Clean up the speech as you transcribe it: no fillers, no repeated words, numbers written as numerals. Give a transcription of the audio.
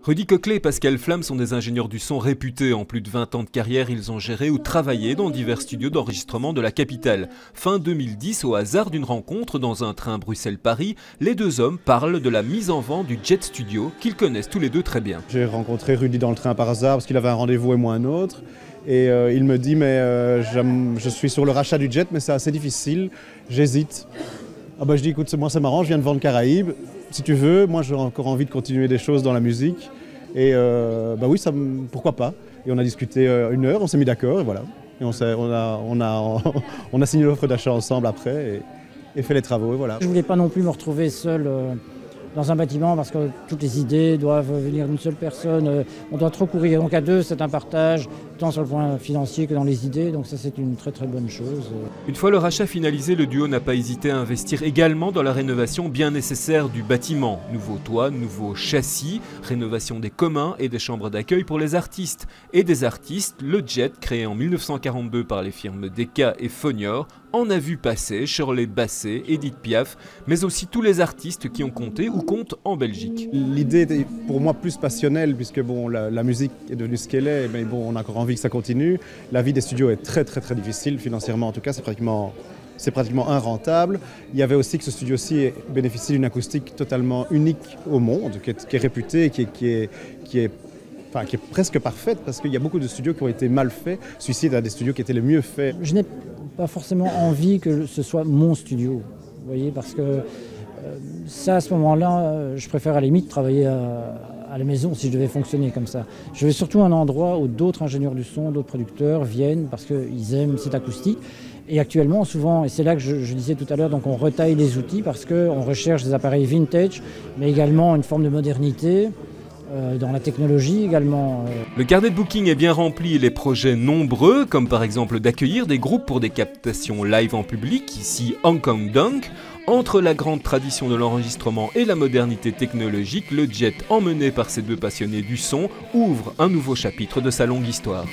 Rudy Coquelet et Pascal Flamme sont des ingénieurs du son réputés. En plus de 20 ans de carrière, ils ont géré ou travaillé dans divers studios d'enregistrement de la capitale. Fin 2010, au hasard d'une rencontre dans un train Bruxelles-Paris, les deux hommes parlent de la mise en vente du Jet Studio qu'ils connaissent tous les deux très bien. J'ai rencontré Rudy dans le train par hasard parce qu'il avait un rendez-vous et moi un autre. Et il me dit je suis sur le rachat du Jet mais c'est assez difficile, j'hésite. Je dis écoute, moi c'est marrant, je viens de vendre Caraïbes. Si tu veux, moi j'ai encore envie de continuer des choses dans la musique. Et oui, pourquoi pas. Et on a discuté 1 heure, on s'est mis d'accord et voilà. Et on a signé l'offre d'achat ensemble après et fait les travaux et voilà. Je ne voulais pas non plus me retrouver seul dans un bâtiment parce que toutes les idées doivent venir d'une seule personne. On doit trop courir. Donc à deux, c'est un partage, tant sur le point financier que dans les idées. Donc ça, c'est une très très bonne chose. Une fois le rachat finalisé, le duo n'a pas hésité à investir également dans la rénovation bien nécessaire du bâtiment. Nouveau toit, nouveau châssis, rénovation des communs et des chambres d'accueil pour les artistes. Et des artistes, le Jet, créé en 1942 par les firmes Decca et Fognor, en a vu passer Shirley Bassey, Edith Piaf, mais aussi tous les artistes qui ont compté ou comptent en Belgique. L'idée était pour moi plus passionnelle puisque la musique est devenue ce qu'elle est, mais on a encore envie que ça continue. La vie des studios est très très très difficile, financièrement en tout cas, c'est pratiquement irrentable. Il y avait aussi que ce studio-ci bénéficie d'une acoustique totalement unique au monde, qui est réputée, qui est presque parfaite, parce qu'il y a beaucoup de studios qui ont été mal faits. Celui-ci est un des studios qui était le mieux fait. Je n'ai pas forcément envie que ce soit mon studio, vous voyez, parce que ça, à ce moment-là, je préfère à la limite travailler à la maison si je devais fonctionner comme ça. Je veux surtout un endroit où d'autres ingénieurs du son, d'autres producteurs viennent parce qu'ils aiment cette acoustique. Et actuellement, souvent, et c'est là que je disais tout à l'heure, donc on retaille les outils parce qu'on recherche des appareils vintage, mais également une forme de modernité. Dans la technologie également. Le carnet de booking est bien rempli et les projets nombreux, comme par exemple d'accueillir des groupes pour des captations live en public, ici Hong Kong Dunk. Entre la grande tradition de l'enregistrement et la modernité technologique, le Jet, emmené par ces deux passionnés du son, ouvre un nouveau chapitre de sa longue histoire.